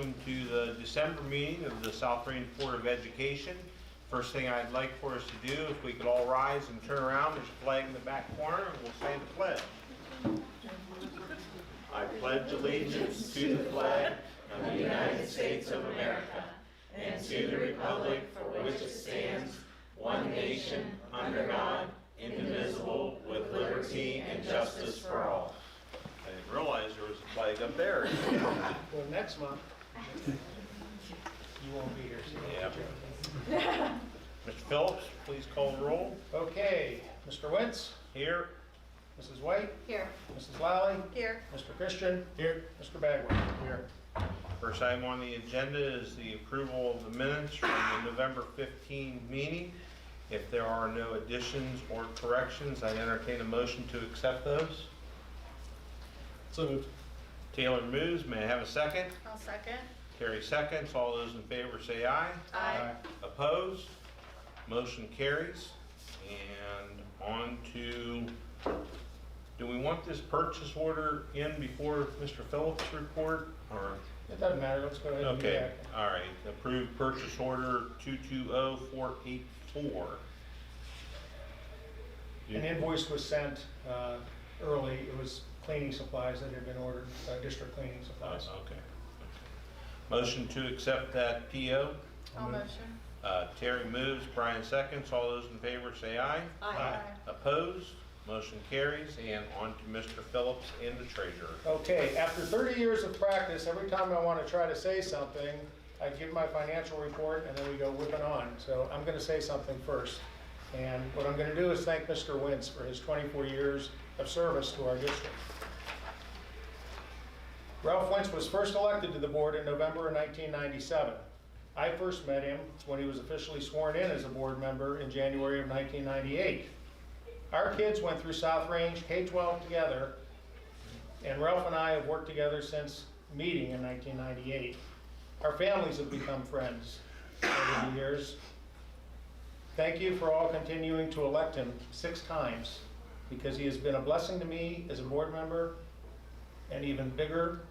welcome to the December meeting of the South Range Board of Education. First thing I'd like for us to do, if we could all rise and turn around, there's a flag in the back corner, and we'll say the pledge. I pledge allegiance to the flag of the United States of America and to the republic for which it stands, one nation, under God, indivisible, with liberty and justice for all. I didn't realize there was a flag up there. Well, next month, you won't be here. So Yeah. Mr. Phillips, please call the roll. Okay, Mr. Wentz, Here. Mrs. White, Here. Mrs. Lally, Here. Mr. Christian, here, Mr. Bagwell, here. First item on the agenda is the approval of the minutes from the November 15 meeting. If there are no additions or corrections, I entertain a motion to accept those. So moved. Taylor moves. May I have a second? I'll second. Terry seconds. All those in favor say aye. Aye. Opposed? Motion carries. And on to, do we want this purchase order in before Mr. Phillips' report, or? It doesn't matter, let's go ahead and do Okay, that. all right. Approved purchase order 220484. An invoice was sent early. It was cleaning supplies that had been ordered, district cleaning supplies. Okay. Motion to accept that PO. I'll motion. Terry moves, Brian seconds. All those in favor say aye. Aye. Opposed? Motion carries. And on to Mr. Phillips and the treasurer. Okay, after 30 years of practice, every time I want to try to say something, I give my financial report and then we go whipping on. So I'm going to say something first. And what I'm going to do is thank Mr. Wentz for his 24 years of service to our district. Ralph Wentz was first elected to the board in November of 1997. I first met him when he was officially sworn in as a board member in January of 1998. Our kids went through South Range K-12 together, and Ralph and I have worked together since meeting in 1998. Our families have become friends over the years. Thank you for all continuing to elect him 6 times, because he has been a blessing to me as a board member, and even bigger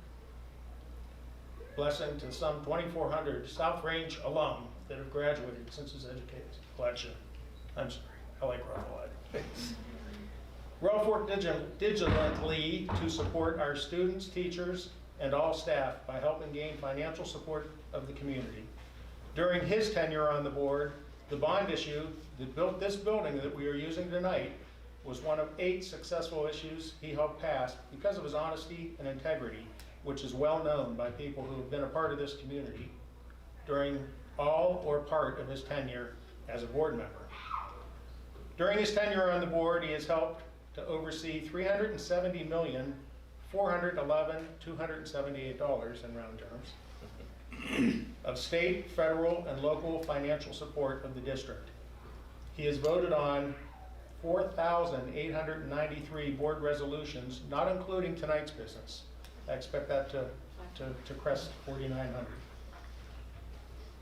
blessing to some 2,400 South Range alum that have graduated since his election. I'm sorry, I like Ralph a lot. Ralph worked diligently to support our students, teachers, and all staff by helping gain financial support of the community. During his tenure on the board, the bond issue that built this building that we are using tonight was one of 8 successful issues he helped pass because of his honesty and integrity, which is well known by people who have been a part of this community during all or part of his tenure as a board member. During his tenure on the board, he has helped to oversee $370,411,278 in round terms of state, federal, and local financial support of the district. He has voted on 4,893 board resolutions, not including tonight's business. I expect that to crest 4,900.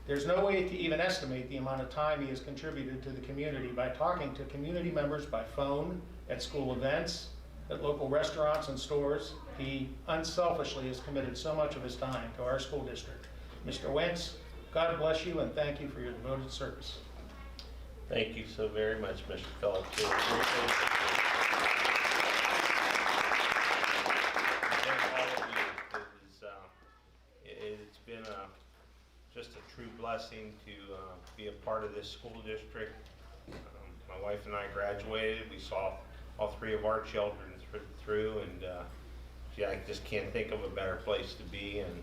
There's no way to even estimate the amount of time he has contributed to the community by talking to community members by phone, at school events, at local restaurants and stores. He unselfishly has committed so much of his time to our school district. Mr. Wentz, God bless you and thank you for your devoted service. Thank you so very much, Mr. Phillips. It's been just a true blessing to be a part of this school district. My wife and I graduated. We saw all 3 of our children through, and I just can't think of a better place to be. And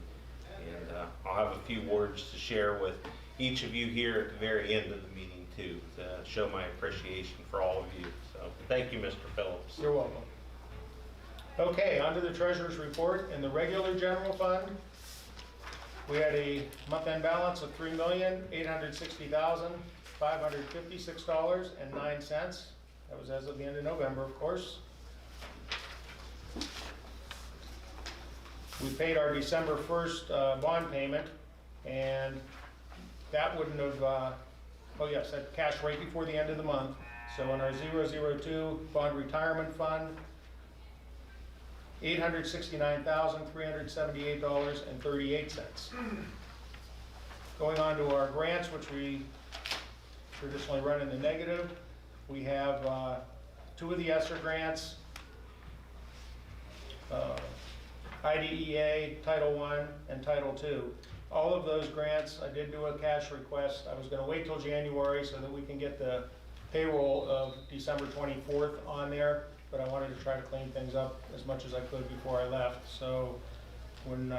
I'll have a few words to share with each of you here at the very end of the meeting too, to show my appreciation for all of you. So thank you, Mr. Phillips. You're welcome. Okay, on to the treasurer's report. In the regular general fund, we had a month-end balance of $3,860,556.09. That was as of the end of November, of course. We paid our December 1st bond payment, and that wouldn't have, oh yes, that cash right before the end of the month. So in our 002 bond retirement fund, $869,378.38. Going on to our grants, which we traditionally run in the negative, we have 2 of the ESSER grants, IDEA, Title I, and Title II. All of those grants, I did do a cash request. I was going to wait till January so that we can get the payroll of December 24th on there, but I wanted to try to clean things up as much as I could before I left. So when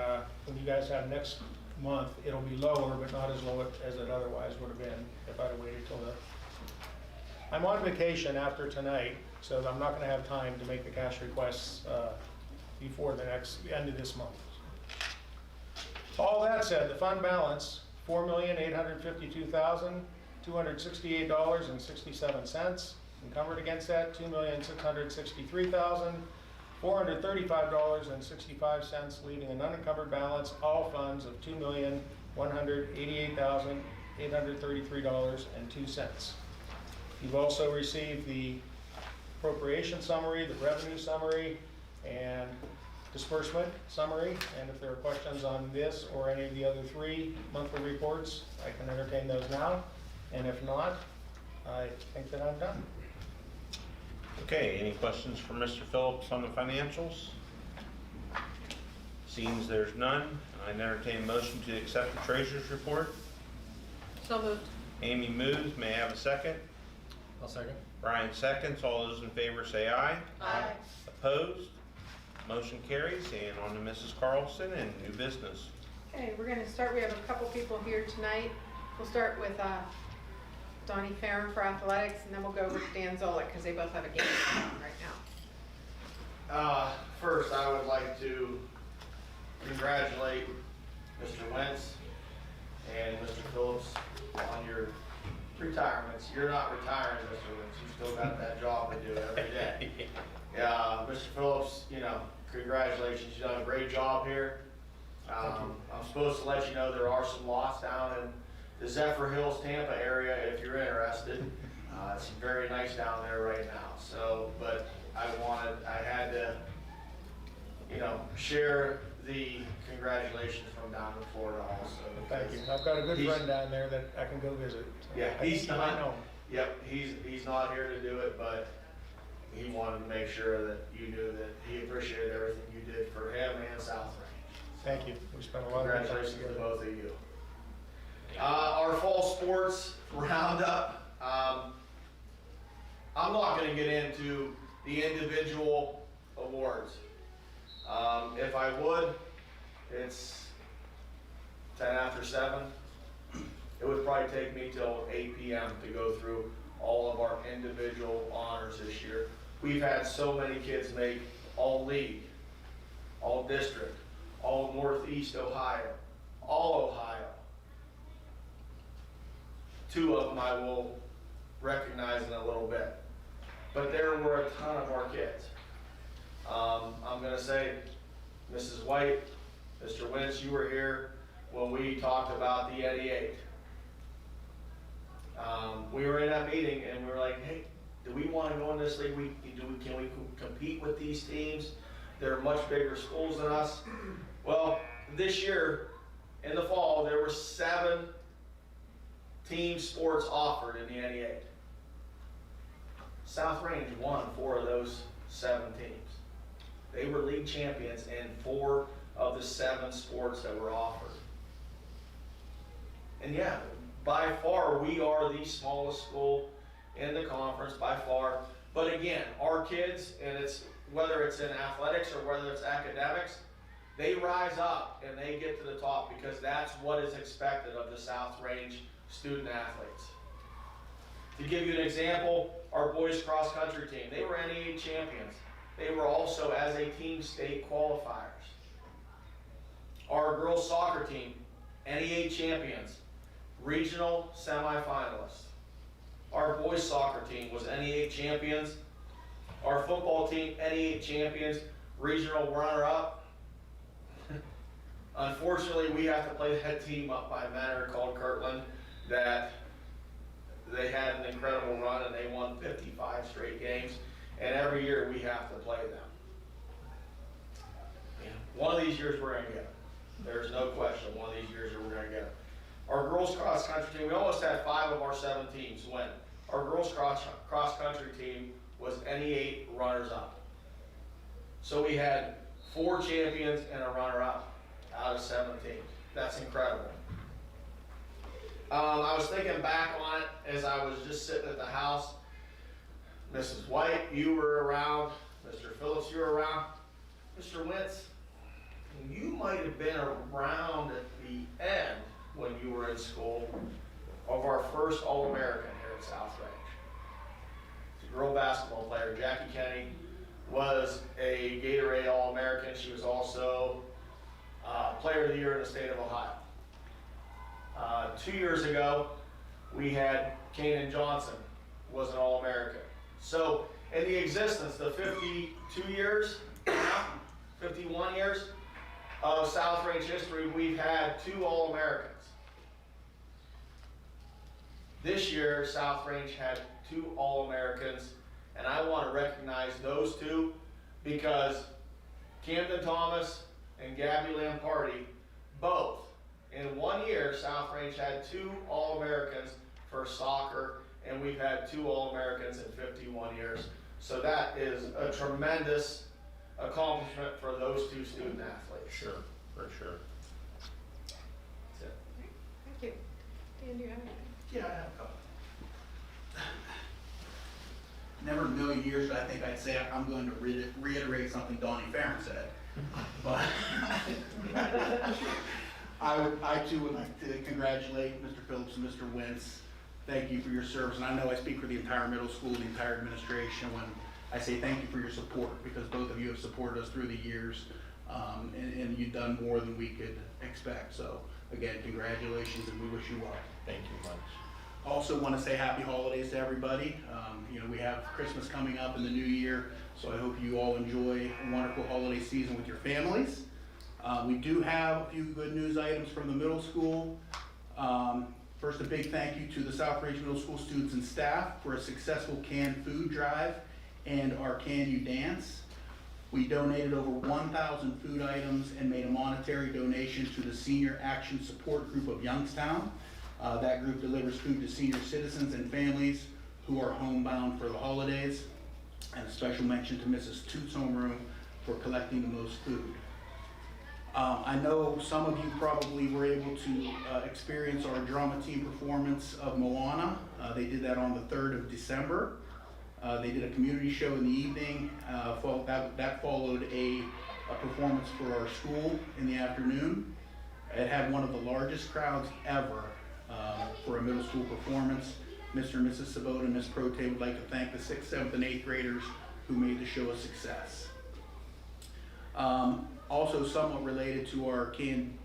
you guys have next month, it'll be lower, but not as low as it otherwise would have been if I'd have waited till the... I'm on vacation after tonight, so I'm not going to have time to make the cash requests before the end of this month. All that said, the fund balance, $4,852,268.67. Encumbered against that, $2,663,435.65, leaving an unencumbered balance, all funds, of $2,188,833.02. You've also received the appropriation summary, the revenue summary, and disbursement summary, and if there are questions on this or any of the other 3 monthly reports, I can entertain those now, and if not, I think that I'm done. Okay, any questions for Mr. Phillips on the financials? Seems there's none, I entertain a motion to accept the treasurer's report. So moved. Amy moves, may I have a second? I'll second. Brian seconds, all those in favor say aye. Aye. Opposed? Motion carries, and on to Mrs. Carlson and new business. Okay, we're going to start. We have a couple people here tonight. We'll start with Donnie Farron for athletics, and then we'll go over to Dan Zolik because they both have a game going on right now. First, I would like to congratulate Mr. Wentz and Mr. Phillips on your retirements. You're not retiring, Mr. Wentz. You still got that job to do every day. Yeah, Mr. Phillips, congratulations. You've done a great job here. I'm supposed to let you know there are some lots down in the Zephyr Hills, Tampa area if you're interested. It's very nice down there right now. So, but I had to, share the congratulations from down in Florida also. Thank you. I've got a good friend down there that I can go visit. So Yeah, I he's think you might know not. him. Yep, he's not here to do it, but he wanted to make sure that you knew that he appreciated everything you did for him and South Range. Thank you. We spent a lot of time Congratulations to together. both of you. Our fall sports roundup. I'm not going to get into the individual awards. If I would, it's 10 after 7. It would probably take me till 8 p.m. to go through all of our individual honors this year. We've had so many kids make all league, all district, all Northeast Ohio, all Ohio. 2 of them I will recognize in a little bit. But there were a ton of our kids. I'm going to say, Mrs. White, Mr. Wentz, you were here when we talked about the Eddie 8. We were in that meeting and we were like, hey, do we want to go in this league? Can we compete with these teams? They're much bigger schools than us. Well, this year, in the fall, there were 7 team sports offered in the NE8. South Range won 4 of those 7 teams. They were league champions in 4 of the 7 sports that were offered. And yeah, by far, we are the smallest school in the conference, by far. But again, our kids, and it's whether it's in athletics or whether it's academics, they rise up and they get to the top because that's what is expected of the South Range student athletes. To give you an example, our boys cross country team, they were NE8 champions. They were also, as a team, state qualifiers. Our girls soccer team, NE8 champions, regional semifinalists. Our boys soccer team was NE8 champions. Our football team, NE8 champions, regional runner-up. Unfortunately, we have to play that team up by a manor called Kirtland that they had an incredible run and they won 55 straight games. And every year we have to play them. One of these years we're gonna get them. There's no question, one of these years we're gonna get them. Our girls cross country team, we almost had 5 of our 7 teams win. Our girls cross country team was NE8 runners up. So we had 4 champions and a runner up out of 7 teams. That's incredible. I was thinking back on it as I was just sitting at the house. Mrs. White, you were around. Mr. Phillips, you were around. Mr. Wentz, you might have been around at the end when you were in school of our first All-American here at South Range. It's a girl basketball player, Jackie Kenny, was a Gatorade All-American. She was also Player of the Year in the state of Ohio. 2 years ago, we had Kanan Johnson was an All-American. So in the existence, the 52 years, 51 years of South Range history, we've had 2 All-Americans. This year, South Range had 2 All-Americans, and I want to recognize those 2 because Camden Thomas and Gabby Lamparty, both, in 1 year, South Range had 2 All-Americans for soccer, and we've had 2 All-Americans in 51 years. So that is a tremendous accomplishment for those 2 student athletes. Sure, for sure. That's it. Thank you. Dan, do you have anything? Yeah, I have a couple. Never in a million years did I think I'd say I'm going to reiterate something Donnie Farron said. But I too would like to congratulate Mr. Phillips and Mr. Wentz. Thank you for your service. And I know I speak for the entire middle school, the entire administration when I say thank you for your support, because both of you have supported us through the years, and you've done more than we could expect. So again, congratulations, and we wish you well. Thank you much. Also want to say happy holidays to everybody. We have Christmas coming up in the new year, so I hope you all enjoy a wonderful holiday season with your families. We do have a few good news items from the middle school. First, a big thank you to the South Range Middle School students and staff for a successful canned food drive and our Can You Dance. We donated over 1,000 food items and made a monetary donation to the Senior Action Support Group of Youngstown. That group delivers food to senior citizens and families who are homebound for the holidays. And a special mention to Mrs. Toots' homeroom for collecting the most food. I know some of you probably were able to experience our drama team performance of Moana. They did that on the 3rd of December. They did a community show in the evening. That followed a performance for our school in the afternoon. It had one of the largest crowds ever for a middle school performance. Mr. and Mrs. Sabota and Ms. Prote would like to thank the 6th, 7th, and 8th graders who made the show a success. Also somewhat related to our again,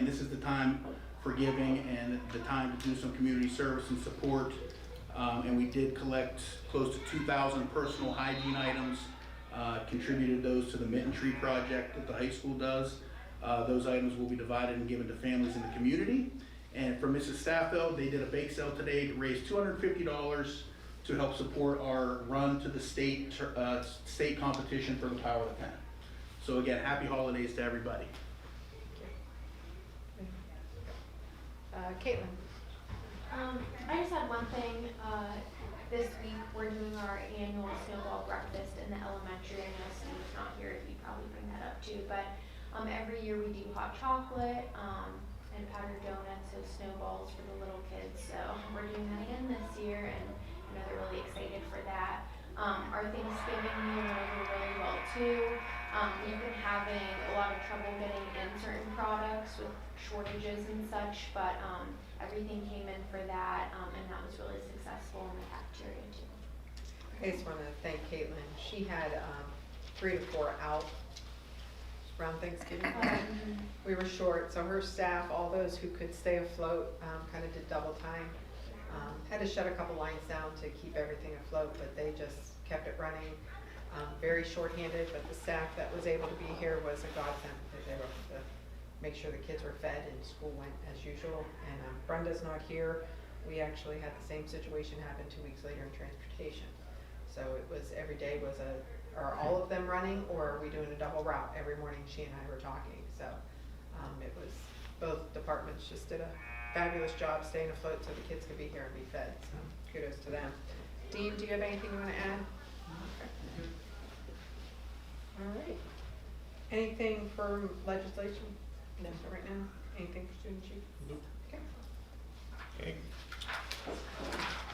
this is the time for giving and the time to do some community service and support. And we did collect close to 2,000 personal hygiene items, contributed those to the Mitten Tree Project that the high school does. Those items will be divided and given to families in the community. And for Mrs. Staffeld, they did a bake sale today to raise $250 to help support our run to the state competition for the Power of the Pen. So again, happy holidays to everybody. Caitlin. I just had one thing. This week we're doing our annual Snowball Breakfast in the elementary. I know Steve's not here, he'd probably bring that up too. But every year we do hot chocolate and powdered donuts, so snowballs for the little kids. So we're doing that again this year, and I know they're really excited for that. Our Thanksgiving meal went over really well too. We've been having a lot of trouble getting in certain products with shortages and such, but everything came in for that, and that was really successful in the cafeteria too. I just want to thank Caitlin. She had 3 to 4 out around Thanksgiving. We were short, so her staff, all those who could stay afloat, kind of did double time. Had to shut a couple lines down to keep everything afloat, but they just kept it running. Very short-handed, but the staff that was able to be here was a godsend because they were able to make sure the kids were fed and school went as usual. And Brenda's not here. We actually had the same situation happen 2 weeks later in transportation. So it was, every day was a are all of them running, or are we doing a double route? Every morning she and I were talking, so it was, both departments just did a fabulous job staying afloat so the kids could be here and be fed, so kudos to them. Dean, do you have anything you want to add? Okay. All right. Anything for legislation? No, for right now? Anything for student chief? Nope. Okay. Okay.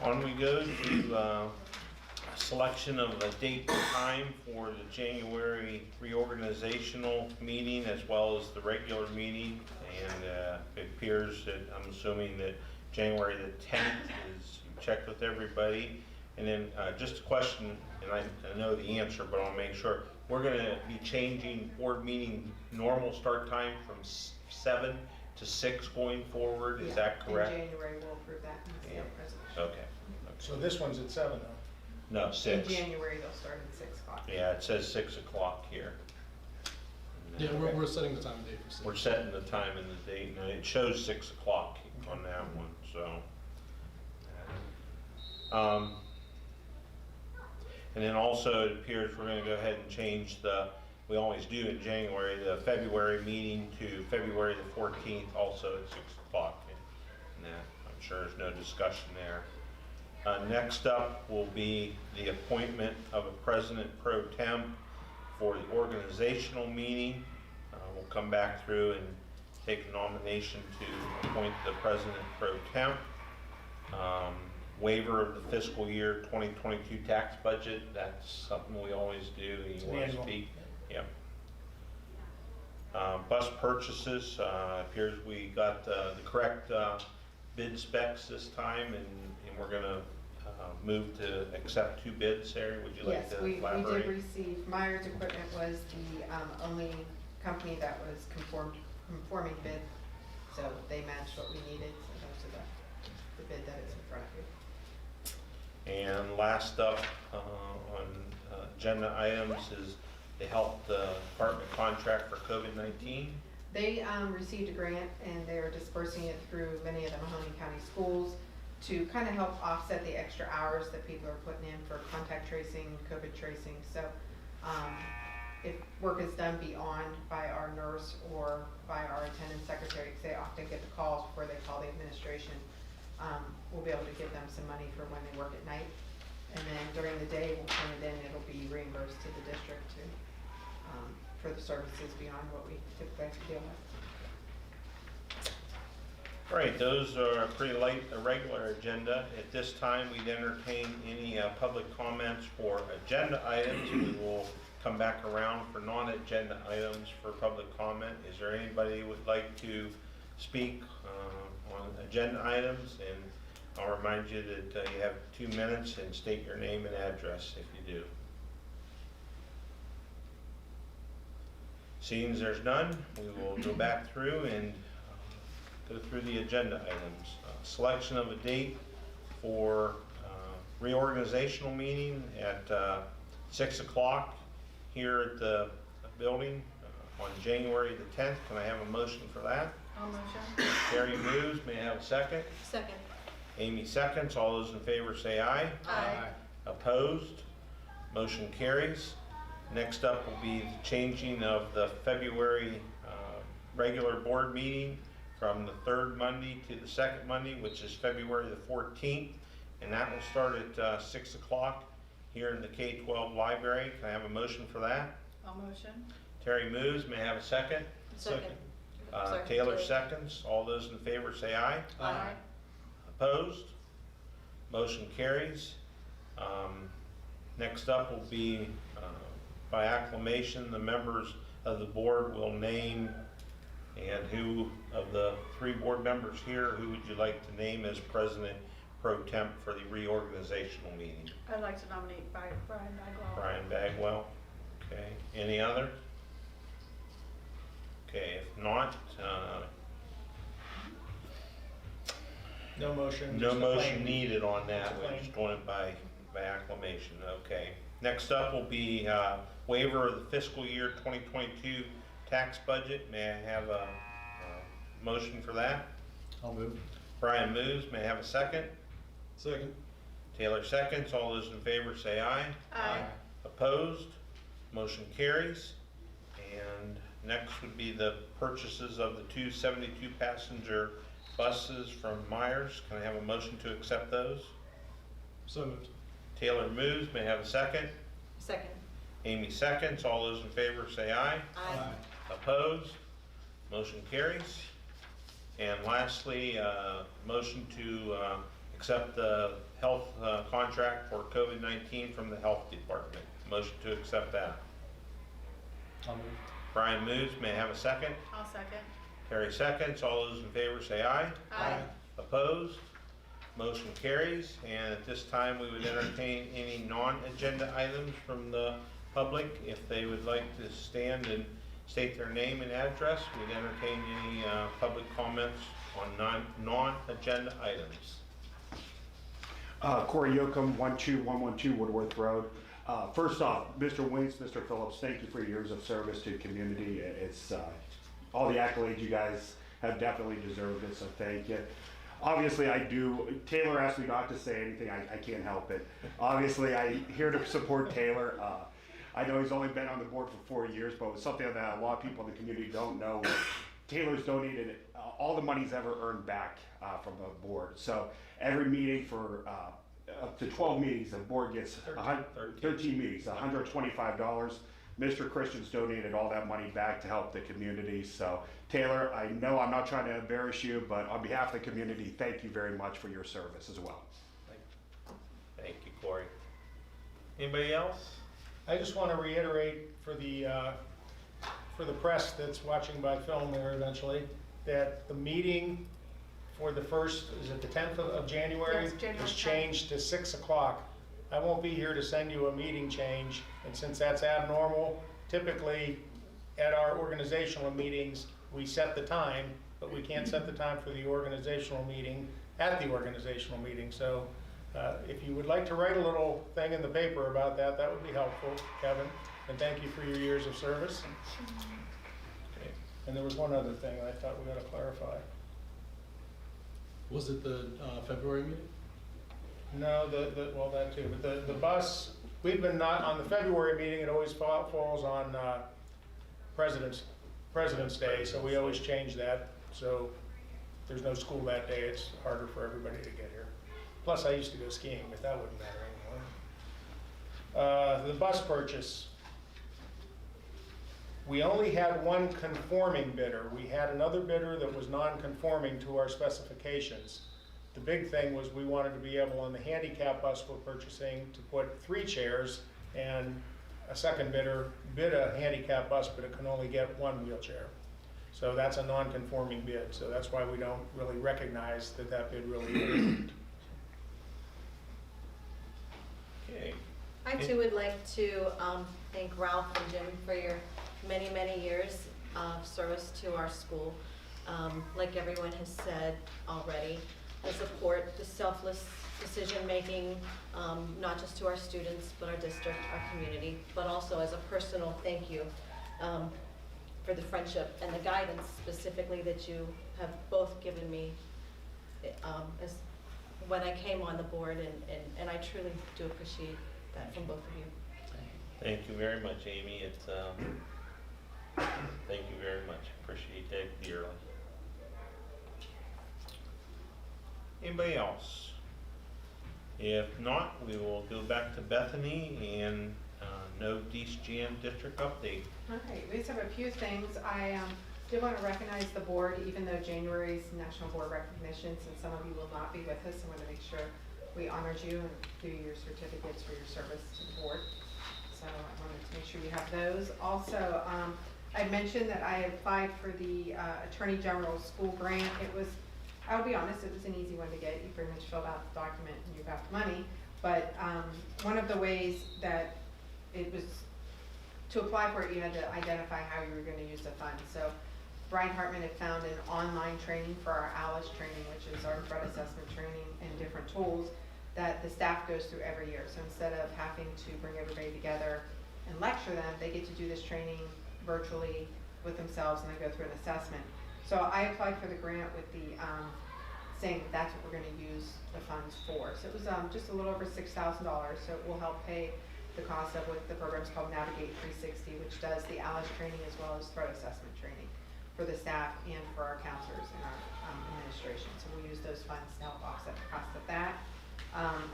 On we go to selection of a date and time for the January reorganizational meeting as well as the regular meeting. And it appears that, I'm assuming that January the 10th is, you checked with everybody. And then just a question, and I know the answer, but I'll make sure. We're gonna be changing board meeting normal start time from 7 to 6 going forward, is Yeah, that correct? In January, we'll approve that in the state resolution. Okay. So this one's at 7 though. No, In 6. January, they'll start at 6 o'clock. Yeah, it says 6 o'clock here. Yeah, we're setting the time and date for 6. We're setting the time and the date, and it shows 6 o'clock on that one, so. And then also it appears we're gonna go ahead and change we always do in January, the February meeting to February the 14th, also at 6 o'clock. And I'm sure there's no discussion there. Next up will be the appointment of a president pro temp for the organizational meeting. We'll come back through and take a nomination to appoint the president pro temp. Waiver of the fiscal year 2022 tax budget, that's something we always do. You want to Annual. speak? Yep. Bus purchases, appears we got the correct bid specs this time, and we're gonna move to accept 2 bids. Sarah, would you like Yes, to we elaborate? did receive, Myers Equipment was the only company that was conforming bid, so they matched what we needed, so those are the bid that is in front of you. And last up on agenda items is the health department contract for COVID-19. They received a grant and they're dispersing it through many of the Mahoning County schools to kind of help offset the extra hours that people are putting in for contact tracing, COVID tracing. So if work is done beyond by our nurse or by our attendant secretary, because they often get the calls before they call the administration, we'll be able to give them some money for when they work at night. And then during the day, we'll turn it in, it'll be reimbursed to the district for the services beyond what we typically have to deal with. All right, those are pretty light, a regular agenda. At this time, we'd entertain any public comments for agenda items. We will come back around for non-agenda items for public comment. Is there anybody who would like to speak on agenda items? And I'll remind you that you have 2 minutes, and state your name and address if you do. Seeing as there's none, we will go back through and go through the agenda items. Selection of a date for reorganizational meeting at 6 o'clock here at the building on January the 10th. Can I have a motion for that? I'll motion. Terry moves. May I have a second? Second. Amy seconds. All those in favor say aye. Aye. Opposed? Motion carries. Next up will be the changing of the February regular board meeting from the 3rd Monday to the 2nd Monday, which is February the 14th. And that will start at 6 o'clock here in the K-12 library. Can I have a motion for that? I'll motion. Terry moves. May I have a second? Second. Taylor seconds. All those in favor say aye. Aye. Opposed? Motion carries. Next up will be, by acclamation, the members of the board will name, and who of the 3 board members here, who would you like to name as president pro temp for the reorganizational meeting? I'd like to nominate Brian Bagwell. Brian Bagwell. Okay. Any other? Okay, if not, No motion. no just a motion claim. needed on that. Just a We're claim. just doing it by acclamation. Okay. Next up will be waiver of the fiscal year 2022 tax budget. May I have a motion for that? I'll move. Brian moves. May I have a second? Second. Taylor seconds. All those in favor say aye. Aye. Opposed? Motion carries. And next would be the purchases of the two 72-passenger buses from Myers. Can I have a motion to accept those? So moved. Taylor moves. May I have a second? Second. Amy seconds. All those in favor say aye. Aye. Opposed? Motion carries. And lastly, motion to accept the health contract for COVID-19 from the health department. Motion to accept that. I'll move. Brian moves. May I have a second? I'll second. Terry seconds. All those in favor say aye. Aye. Opposed? Motion carries. And at this time, we would entertain any non-agenda items from the public. If they would like to stand and state their name and address, we'd entertain any public comments on non-agenda items. Corey Yoakum, 12112 Woodworth Road. First off, Mr. Winks, Mr. Phillips, thank you for your years of service to the community. It's all the accolades you guys have definitely deserved it, so thank you. Obviously, I do. Taylor asked me not to say anything. I can't help it. Obviously, I'm here to support Taylor. I know he's only been on the board for 4 years, but it's something that a lot of people in the community don't know. Taylor's donated all the money he's ever earned back from the board. So every meeting for up to 12 meetings, the board gets 13 meetings, $125. Mr. Christian's donated all that money back to help the community. So Taylor, I know I'm not trying to embarrass you, but on behalf of the community, thank you very much for your service as well. Thank you, Corey. Anybody else? I just want to reiterate for the press that's watching by film there eventually, that the meeting for the first, is it the 10th of January? Yes, January Is 10th. changed to 6 o'clock. I won't be here to send you a meeting change, and since that's abnormal, typically at our organizational meetings, we set the time, but we can't set the time for the organizational meeting at the organizational meeting. So if you would like to write a little thing in the paper about that, that would be helpful, Kevin. And thank you for your years of service. Okay. And there was one other thing I thought we ought to clarify. Was it the February meeting? No, well, that too, but the bus, we've been not, on the February meeting, it always falls on President's Day, so we always change that. So if there's no school that day, it's harder for everybody to get here. Plus, I used to go skiing, but that wouldn't matter anymore. The bus purchase. We only had one conforming bidder. We had another bidder that was non-conforming to our specifications. The big thing was we wanted to be able, on the handicap bus we're purchasing, to put 3 chairs, and a second bidder bid a handicap bus, but it can only get 1 wheelchair. So that's a non-conforming bid, so that's why we don't really recognize that bid really is. Okay. I too would like to thank Ralph and Jim for your many, many years of service to our school. Like everyone has said already, the support, the selfless decision-making, not just to our students, but our district, our community, but also as a personal thank you for the friendship and the guidance specifically that you have both given me as when I came on the board, and I truly do appreciate that from both of you. Thank you very much, Amy. It's thank you very much. Appreciate that dearly. Anybody else? If not, we will go back to Bethany and no DCGM district update. Okay, we just have a few things. I did want to recognize the board, even though January's National Board Recognition, since some of you will not be with us, I want to make sure we honored you and give you your certificates for your service to the board. So I wanted to make sure you have those. Also, I mentioned that I applied for the Attorney General School Grant. It was, I'll be honest, it was an easy one to get. You pretty much filled out the document and you got the money. But one of the ways that it was, to apply for it, you had to identify how you were going to use the funds. So Brian Hartman had found an online training for our ALICE training, which is our threat assessment training and different tools that the staff goes through every year. So instead of having to bring everybody together and lecture them, they get to do this training virtually with themselves, and they go through an assessment. So I applied for the grant with the saying that that's what we're going to use the funds for. So it was just a little over $6,000. So it will help pay the cost of what the program's called Navigate 360, which does the ALIS training as well as threat assessment training for the staff and for our counselors and our administration. So we'll use those funds to help offset the cost of that.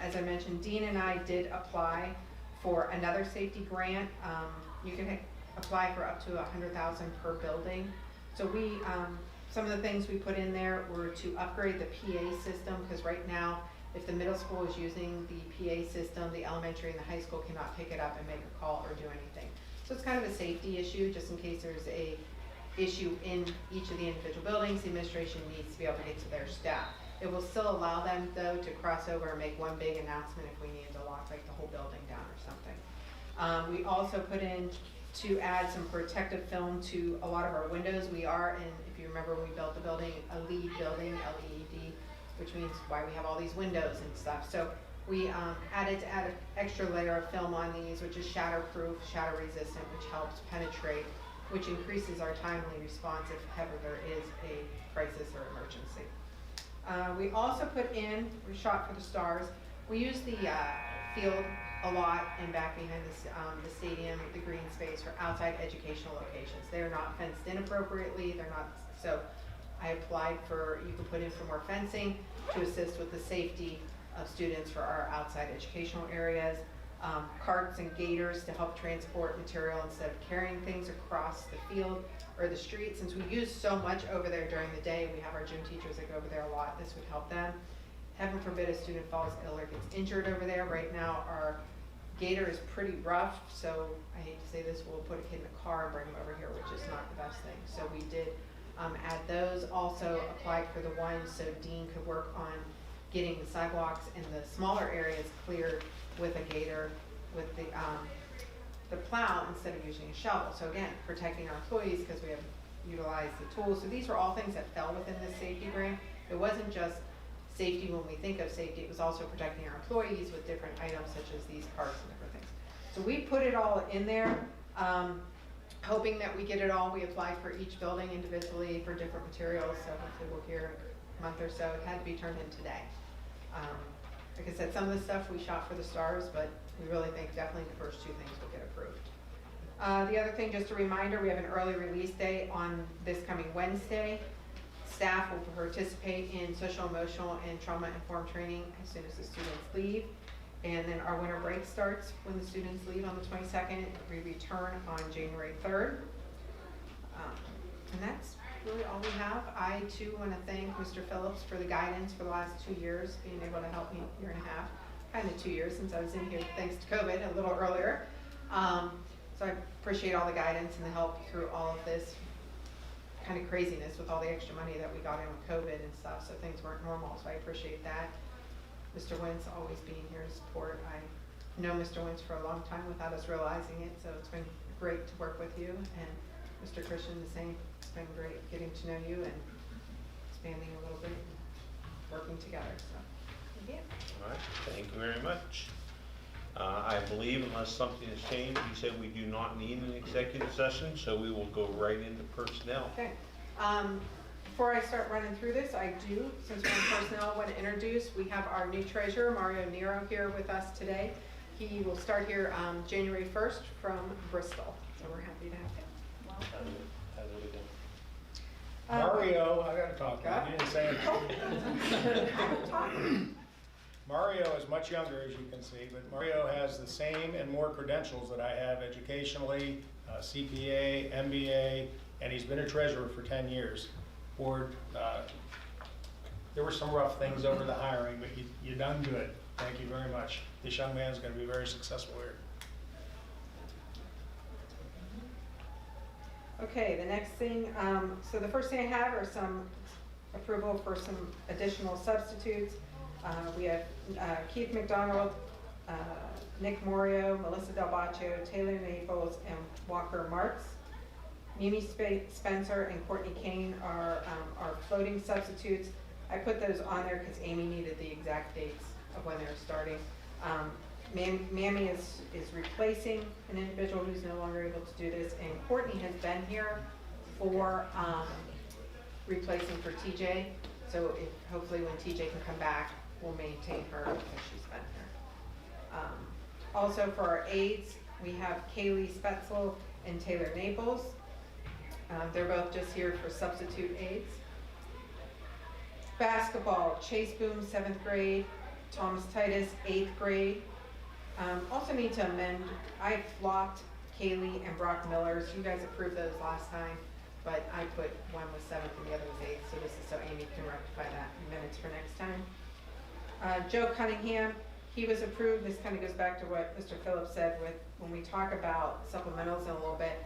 As I mentioned, Dean and I did apply for another safety grant. You can apply for up to $100,000 per building. So we, some of the things we put in there were to upgrade the PA system, because right now, if the middle school is using the PA system, the elementary and the high school cannot pick it up and make a call or do anything. So it's kind of a safety issue, just in case there's a issue in each of the individual buildings. The administration needs to be able to get to their staff. It will still allow them, though, to cross over and make one big announcement if we needed to lock like the whole building down or something. We also put in to add some protective film to a lot of our windows. We are in, if you remember when we built the building, a LEED building, L-E-E-D, which means why we have all these windows and stuff. So we add an extra layer of film on these, which is shatterproof, shatter resistant, which helps penetrate, which increases our timely response if ever there is a crisis or emergency. We also put in, we shot for the stars, we use the field a lot and back behind the stadium, the green space for outside educational locations. They're not fenced in appropriately, they're not, so I applied for, you could put in for more fencing to assist with the safety of students for our outside educational areas. Carts and gators to help transport material instead of carrying things across the field or the street. Since we use so much over there during the day, we have our gym teachers that go over there a lot, this would help them. Heaven forbid a student falls ill or gets injured over there. Right now our gator is pretty rough, so I hate to say this, we'll put a kid in a car and bring him over here, which is not the best thing. So we did add those. Also applied for the ones so Dean could work on getting the sidewalks in the smaller areas cleared with a gator, with the plow instead of using a shovel. So again, protecting our employees because we have utilized the tools. So these were all things that fell within this safety grant. It wasn't just safety when we think of safety, it was also protecting our employees with different items such as these carts and different things. So we put it all in there, hoping that we get it all. We applied for each building individually for different materials, so hopefully we'll hear a month or so. It had to be turned in today. Like I said, some of the stuff we shot for the stars, but we really think definitely the first two things will get approved. The other thing, just a reminder, we have an early release day on this coming Wednesday. Staff will participate in social, emotional, and trauma-informed training as soon as the students leave. And then our winter break starts when the students leave on the 22nd. We return on January 3rd. And that's really all we have. I too want to thank Mr. Phillips for the guidance for the last 2 years, being able to help me a year and a half, kind of 2 years since I was in here thanks to COVID a little earlier. So I appreciate all the guidance and the help through all of this kind of craziness with all the extra money that we got in with COVID and stuff, so things weren't normal, so I appreciate that. Mr. Wentz always being here to support. I know Mr. Wentz for a long time without us realizing it, so it's been great to work with you, and Mr. Christian the same. It's been great getting to know you and expanding a little bit and working together, so thank you. All right, thank you very much. I believe unless something has changed, you said we do not need an executive session, so we will go right into personnel. Okay. Before I start running through this, I do, since we're in personnel, want to introduce, we have our new treasurer, Mario Nero, here with us today. He will start here January 1st from Bristol, so we're happy to have him. Welcome. Mario, I gotta talk to you, you didn't say anything. Mario is much younger, as you can see, but Mario has the same and more credentials that I have educationally, CPA, MBA, and he's been a treasurer for 10 years. Board, there were some rough things over the hiring, but you done good. Thank you very much. This young man's gonna be very successful here. Okay, the next thing, so the first thing I have are some approval for some additional substitutes. We have Keith McDonald, Nick Morio, Melissa Del Baccio, Taylor Naples, and Walker Marks. Mimi Spencer and Courtney Kane are our floating substitutes. I put those on there because Amy needed the exact dates of when they're starting. Mammy is replacing an individual who's no longer able to do this, and Courtney has been here for replacing for TJ. So hopefully when TJ can come back, we'll maintain her because she's been here. Also for our aides, we have Kaylee Spetzel and Taylor Naples. They're both just here for substitute aides. Basketball, Chase Boom, 7th grade, Thomas Titus, 8th grade. Also need to amend, I flopped Kaylee and Brock Millers. You guys approved those last time, but I put one was 7th and the other was 8th, so this is so Amy can rectify that in minutes for next time. Joe Cunningham, he was approved. This kind of goes back to what Mr. Phillips said with, when we talk about supplementals in a little bit,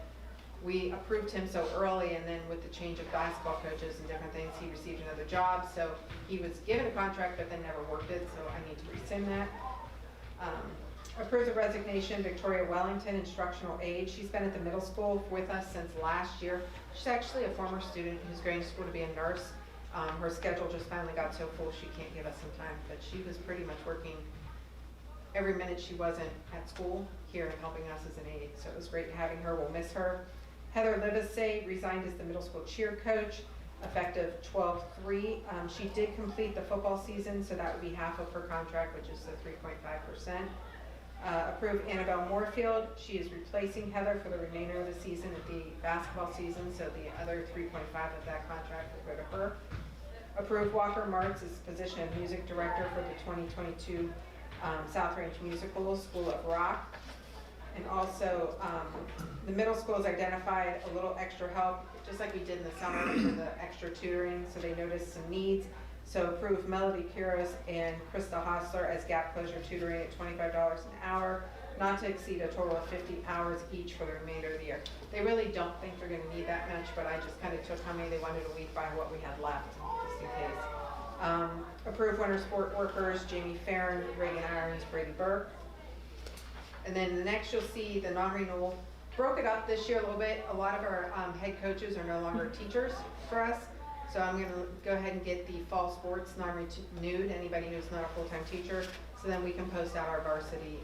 we approved him so early, and then with the change of basketball coaches and different things, he received another job. So he was given a contract, but then never worked it, so I need to rescind that. Approve the resignation, Victoria Wellington, instructional aide. She's been at the middle school with us since last year. She's actually a former student who's going to school to be a nurse. Her schedule just finally got so full she can't give us some time, but she was pretty much working every minute she wasn't at school here and helping us as an aide. So it was great having her. We'll miss her. Heather Livesay resigned as the middle school cheer coach, effective 12/3. She did complete the football season, so that would be half of her contract, which is the 3.5%. Approve Annabelle Moorfield. She is replacing Heather for the remainder of the season at the basketball season, so the other 3.5 of that contract will go to her. Approve Walker Martz as position of music director for the 2022 South Range Musical School of Rock. And also, the middle school has identified a little extra help, just like we did in the summer for the extra tutoring, so they noticed some needs. So approve Melody Kuros and Krista Hostler as gap closure tutoring at $25 an hour, not to exceed a total of 50 hours each for the remainder of the year. They really don't think they're gonna need that much, but I just kind of took how many they wanted a week by what we had left, just in case. Approve winter sport workers, Jamie Farron, Reagan Irons, Brady Burke. And then the next you'll see the non-renewal. Broke it up this year a little bit. A lot of our head coaches are no longer teachers for us. So I'm gonna go ahead and get the fall sports non-renewed, anybody who's not a full-time teacher. So then we can post out our varsity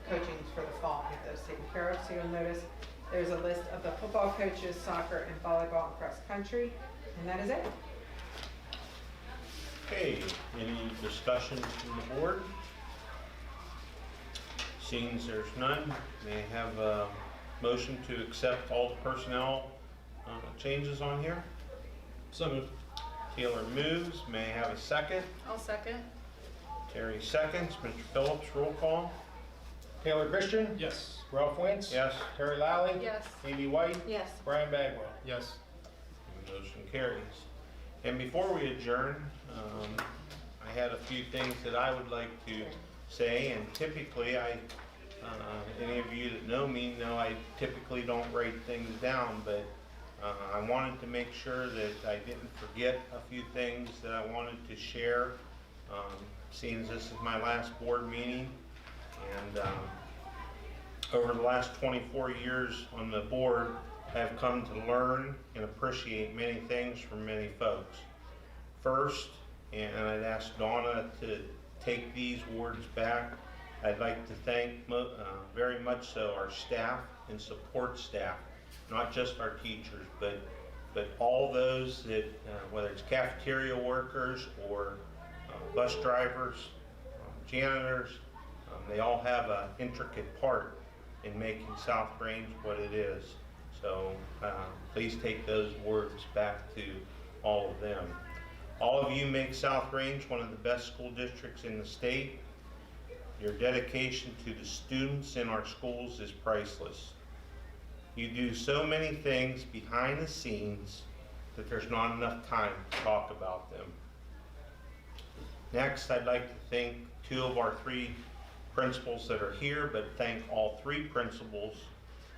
coachings for the fall, get those taken care of. So you'll notice there's a list of the football coaches, soccer and volleyball and cross country. And that is it. Okay, any discussion from the board? Seeing as there's none, may I have a motion to accept all the personnel changes on here? So moved. Taylor moves, may I have a second? I'll second. Terry seconds, Mr. Phillips, roll call. Taylor Christian, Yes. Ralph Wentz, Yes. Terry Lally, Yes. Amy White, Yes. Brian Bagwell. Yes. Motion carries. And before we adjourn, I had a few things that I would like to say, and typically any of you that know me know I typically don't write things down, but I wanted to make sure that I didn't forget a few things that I wanted to share, seeing as this is my last board meeting. And over the last 24 years on the board, I've come to learn and appreciate many things from many folks. First, and I'd ask Donna to take these words back, I'd like to thank very much so our staff and support staff, not just our teachers, but all those that, whether it's cafeteria workers or bus drivers, janitors, they all have an intricate part in making South Range what it is. So please take those words back to all of them. All of you make South Range one of the best school districts in the state. Your dedication to the students in our schools is priceless. You do so many things behind the scenes that there's not enough time to talk about them. Next, I'd like to thank two of our three principals that are here, but thank all three principals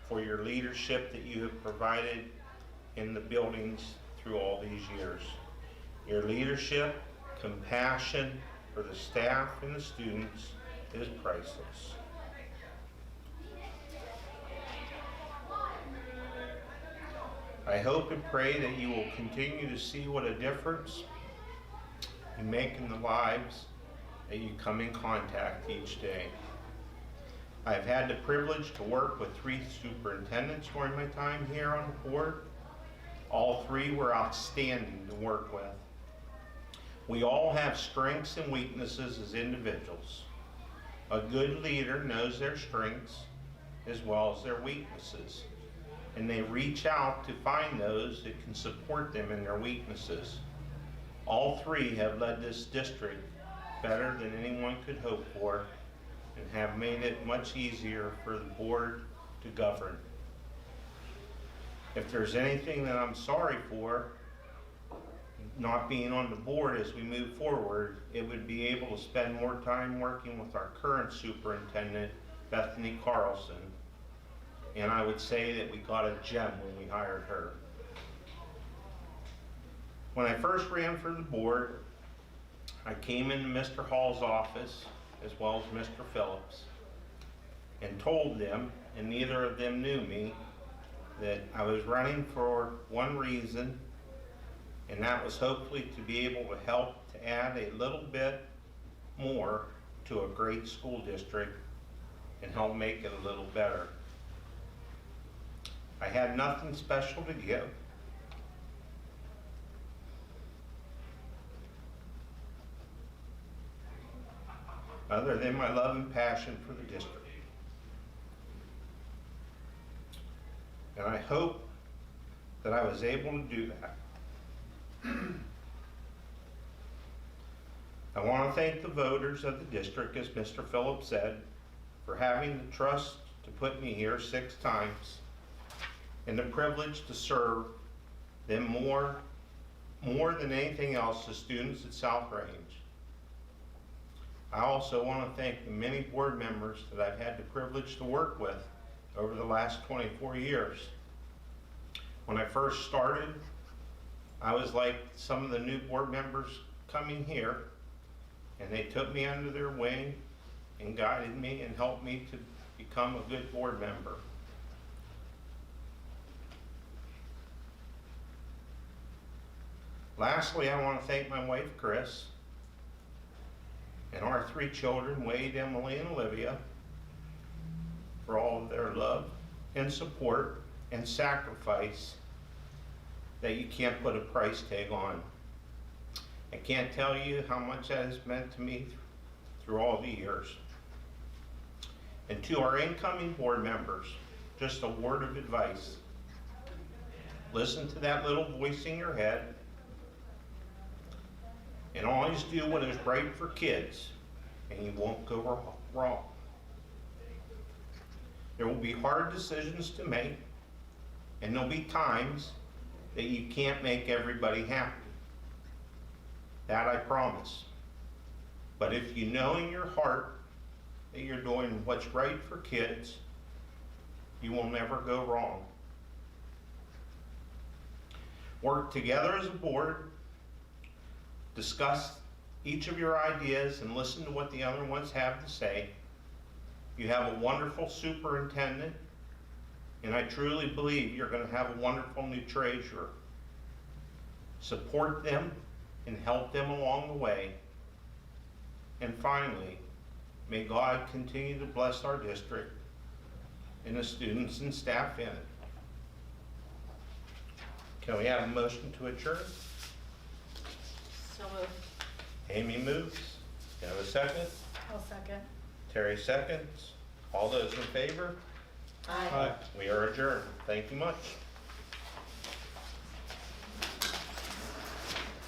for your leadership that you have provided in the buildings through all these years. Your leadership, compassion for the staff and the students is priceless. I hope and pray that you will continue to see what a difference you make in the lives that you come in contact each day. I've had the privilege to work with three superintendents during my time here on the board. All three were outstanding to work with. We all have strengths and weaknesses as individuals. A good leader knows their strengths as well as their weaknesses, and they reach out to find those that can support them in their weaknesses. All three have led this district better than anyone could hope for and have made it much easier for the board to govern. If there's anything that I'm sorry for, not being on the board as we move forward, it would be able to spend more time working with our current superintendent, Bethany Carlson. And I would say that we got a gem when we hired her. When I first ran for the board, I came into Mr. Hall's office as well as Mr. Phillips and told them, and neither of them knew me, that I was running for one reason, and that was hopefully to be able to help to add a little bit more to a great school district and help make it a little better. I had nothing special to give. Other than my love and passion for the district. And I hope that I was able to do that. I want to thank the voters of the district, as Mr. Phillips said, for having the trust to put me here 6 times and the privilege to serve them more than anything else, the students at South Range. I also want to thank the many board members that I've had the privilege to work with over the last 24 years. When I first started, I was like some of the new board members coming here, and they took me under their wing and guided me and helped me to become a good board member. Lastly, I want to thank my wife, Chris, and our 3 children, Wade, Emily, and Olivia, for all of their love and support and sacrifice that you can't put a price tag on. I can't tell you how much that has meant to me through all the years. And to our incoming board members, just a word of advice. Listen to that little voice in your head and always do what is right for kids, and you won't go wrong. There will be hard decisions to make, and there'll be times that you can't make everybody happy. That I promise. But if you know in your heart that you're doing what's right for kids, you will never go wrong. Work together as a board, discuss each of your ideas and listen to what the other ones have to say. You have a wonderful superintendent, and I truly believe you're going to have a wonderful new treasurer. Support them and help them along the way. And finally, may God continue to bless our district and the students and staff in it. Can we have a motion to adjourn? So moved. Amy moves. Can I have a second? I'll second. Terry seconds. All those in favor? Aye. We are adjourned. Thank you much.